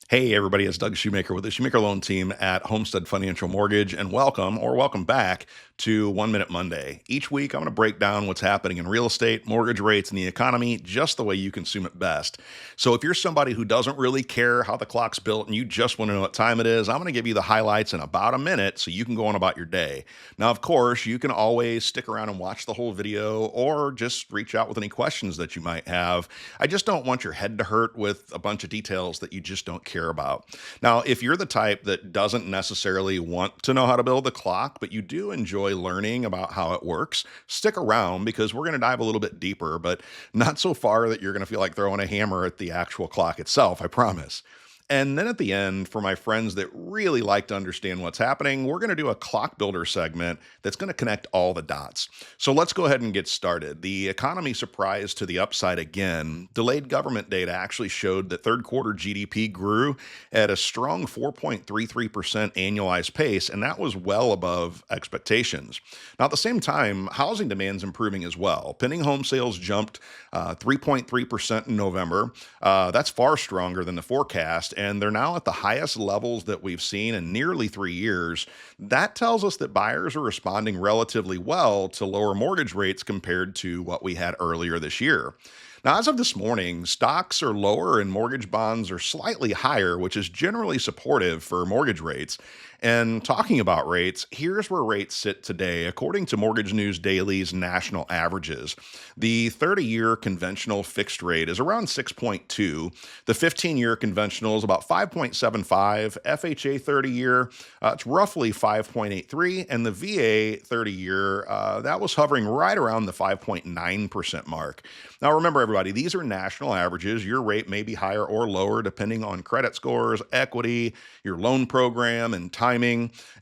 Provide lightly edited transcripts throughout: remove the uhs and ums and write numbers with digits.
Hey, everybody, it's Doug Shoemaker with the Shoemaker Loan Team at Homestead Financial Mortgage, and welcome back to 1 Minute Monday. Each week, I'm going to break down what's happening in real estate, mortgage rates, and the economy just the way you consume it best. So, if you're somebody who doesn't really care how the clock's built and you just want to know what time it is, I'm going to give you the highlights in about a minute so you can go on about your day. Now, of course, you can always stick around and watch the whole video or just reach out with any questions that you might have. I just don't want your head to hurt with a bunch of details that you just don't care about. Now, if you're the type that doesn't necessarily want to know how to build the clock, but you do enjoy learning about how it works, stick around because we're going to dive a little bit deeper, but not so far that you're going to feel like throwing a hammer at the actual clock itself, I promise. And then at the end, for my friends that really like to understand what's happening, we're going to do a clock builder segment that's going to connect all the dots. So let's go ahead and get started. The economy surprised to the upside again. Delayed government data actually showed that third quarter GDP grew at a strong 4.33% annualized pace, and that was well above expectations. Now, at the same time, housing demand's improving as well. Pending home sales jumped 3.3% in November. That's far stronger than the forecast, and they're now at the highest levels that we've seen in nearly 3 years. That tells us that buyers are responding relatively well to lower mortgage rates compared to what we had earlier this year. Now, as of this morning, stocks are lower and mortgage bonds are slightly higher, which is generally supportive for mortgage rates. And talking about rates, here's where rates sit today, according to Mortgage News Daily's national averages. The 30-year conventional fixed rate is around 6.2. The 15-year conventional is about 5.75. FHA 30-year, it's roughly 5.83. And the VA 30-year, that was hovering right around the 5.9% mark. Now, remember, everybody, these are national averages. Your rate may be higher or lower depending on credit scores, equity, your loan program, and timing.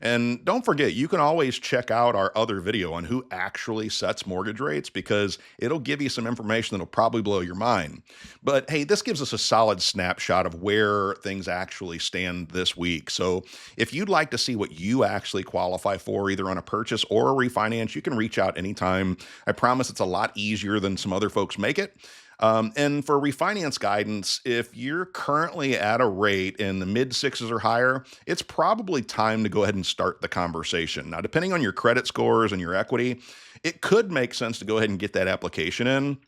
And don't forget, you can always check out our other video on who actually sets mortgage rates because it'll give you some information that'll probably blow your mind. But hey, this gives us a solid snapshot of where things actually stand this week. So if you'd like to see what you actually qualify for, either on a purchase or a refinance, you can reach out anytime. I promise it's a lot easier than some other folks make it. And for refinance guidance, if you're currently at a rate in the mid sixes or higher, it's probably time to go ahead and start the conversation. Now, depending on your credit scores and your equity, it could make sense to go ahead and get that application in.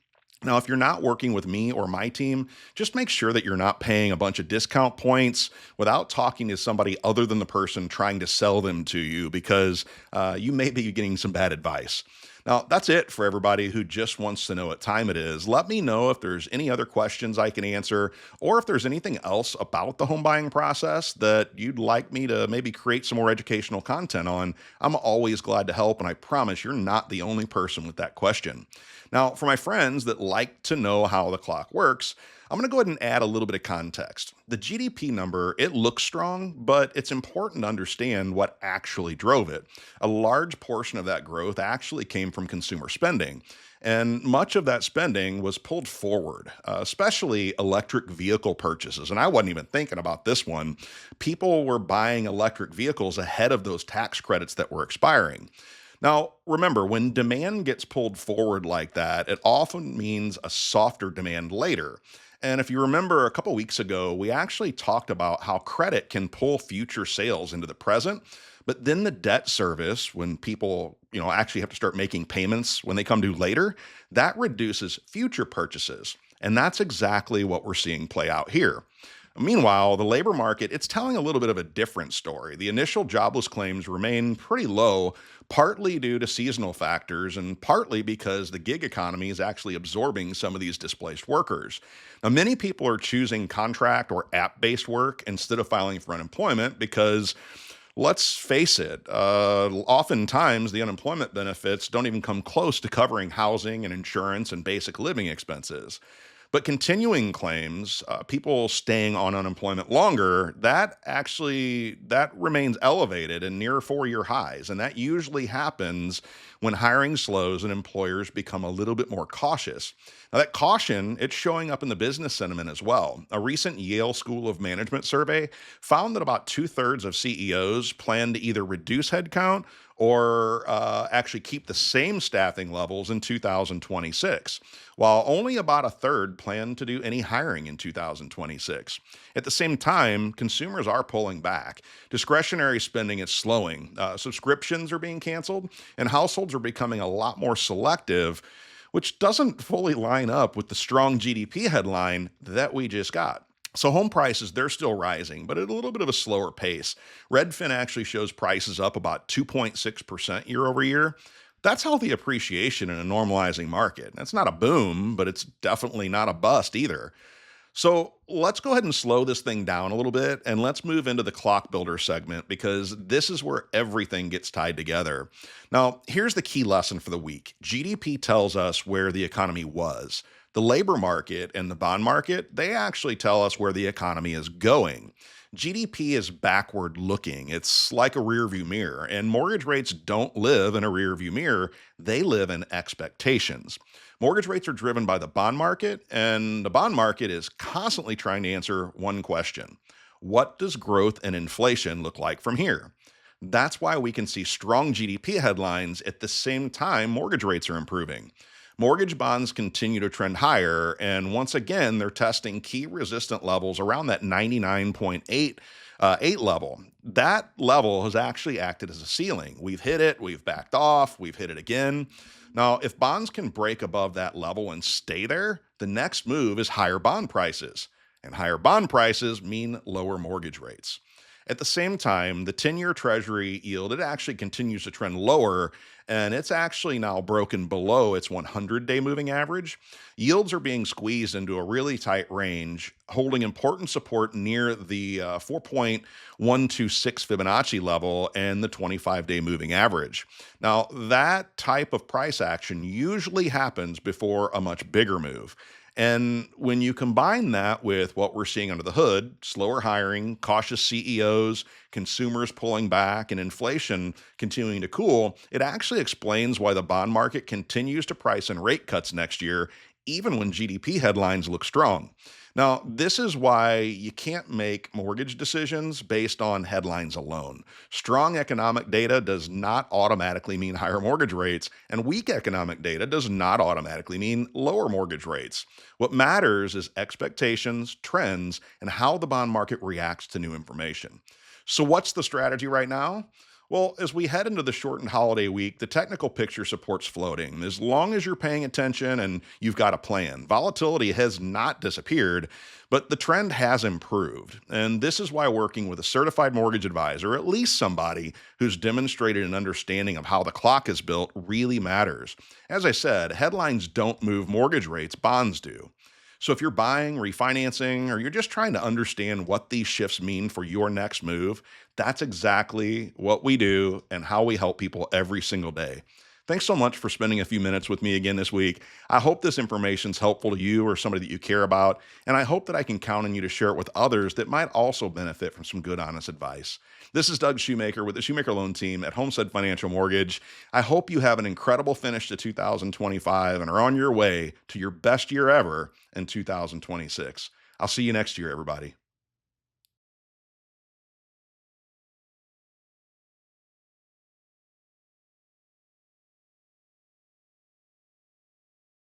Now, if you're not working with me or my team, just make sure that you're not paying a bunch of discount points without talking to somebody other than the person trying to sell them to you because you may be getting some bad advice. Now, that's it for everybody who just wants to know what time it is. Let me know if there's any other questions I can answer or if there's anything else about the home buying process that you'd like me to maybe create some more educational content on. I'm always glad to help, and I promise you're not the only person with that question. Now, for my friends that like to know how the clock works, I'm going to go ahead and add a little bit of context. The GDP number, it looks strong, but it's important to understand what actually drove it. A large portion of that growth actually came from consumer spending. And much of that spending was pulled forward, especially electric vehicle purchases. And I wasn't even thinking about this one. People were buying electric vehicles ahead of those tax credits that were expiring. Now, remember, when demand gets pulled forward like that, it often means a softer demand later. And if you remember a couple weeks ago, we actually talked about how credit can pull future sales into the present, but then the debt service, when people, actually have to start making payments when they come due later, that reduces future purchases. And that's exactly what we're seeing play out here. Meanwhile, the labor market, it's telling a little bit of a different story. The initial jobless claims remain pretty low, partly due to seasonal factors and partly because the gig economy is actually absorbing some of these displaced workers. Now, many people are choosing contract or app-based work instead of filing for unemployment because let's face it, oftentimes the unemployment benefits don't even come close to covering housing and insurance and basic living expenses. But continuing claims, people staying on unemployment longer, that remains elevated and near 4-year highs. And that usually happens when hiring slows and employers become a little bit more cautious. Now, that caution, it's showing up in the business sentiment as well. A recent Yale School of Management survey found that about two-thirds of CEOs plan to either reduce headcount or actually keep the same staffing levels in 2026, while only about a third plan to do any hiring in 2026. At the same time, consumers are pulling back. Discretionary spending is slowing, subscriptions are being canceled, and households are becoming a lot more selective, which doesn't fully line up with the strong GDP headline that we just got. So home prices, they're still rising, but at a little bit of a slower pace. Redfin actually shows prices up about 2.6% year over year. That's healthy appreciation in a normalizing market. That's not a boom, but it's definitely not a bust either. So let's go ahead and slow this thing down a little bit and let's move into the clock builder segment because this is where everything gets tied together. Now, here's the key lesson for the week: GDP tells us where the economy was. The labor market and the bond market, they actually tell us where the economy is going. GDP is backward looking. It's like a rearview mirror, and mortgage rates don't live in a rearview mirror. They live in expectations. Mortgage rates are driven by the bond market, and the bond market is constantly trying to answer one question: what does growth and inflation look like from here? That's why we can see strong GDP headlines at the same time mortgage rates are improving. Mortgage bonds continue to trend higher, and once again, they're testing key resistant levels around that 99.8 level. That level has actually acted as a ceiling. We've hit it, we've backed off, we've hit it again. Now, if bonds can break above that level and stay there, the next move is higher bond prices. And higher bond prices mean lower mortgage rates. At the same time, the 10-year Treasury yield, it actually continues to trend lower, and it's actually now broken below its 100-day moving average. Yields are being squeezed into a really tight range, holding important support near the 4.126 Fibonacci level and the 25-day moving average. Now, that type of price action usually happens before a much bigger move. And when you combine that with what we're seeing under the hood, slower hiring, cautious CEOs, consumers pulling back, and inflation continuing to cool, it actually explains why the bond market continues to price in rate cuts next year, even when GDP headlines look strong. Now, this is why you can't make mortgage decisions based on headlines alone. Strong economic data does not automatically mean higher mortgage rates, and weak economic data does not automatically mean lower mortgage rates. What matters is expectations, trends, and how the bond market reacts to new information. So, what's the strategy right now? Well, as we head into the shortened holiday week, the technical picture supports floating. As long as you're paying attention and you've got a plan, volatility has not disappeared, but the trend has improved. And this is why working with a certified mortgage advisor, at least somebody who's demonstrated an understanding of how the clock is built, really matters. As I said, headlines don't move mortgage rates, bonds do. So if you're buying, refinancing, or you're just trying to understand what these shifts mean for your next move, that's exactly what we do and how we help people every single day. Thanks so much for spending a few minutes with me again this week. I hope this information is helpful to you or somebody that you care about, and I hope that I can count on you to share it with others that might also benefit from some good, honest advice. This is Doug Shoemaker with the Shoemaker Loan Team at Homestead Financial Mortgage. I hope you have an incredible finish to 2025 and are on your way to your best year ever in 2026. I'll see you next year, everybody.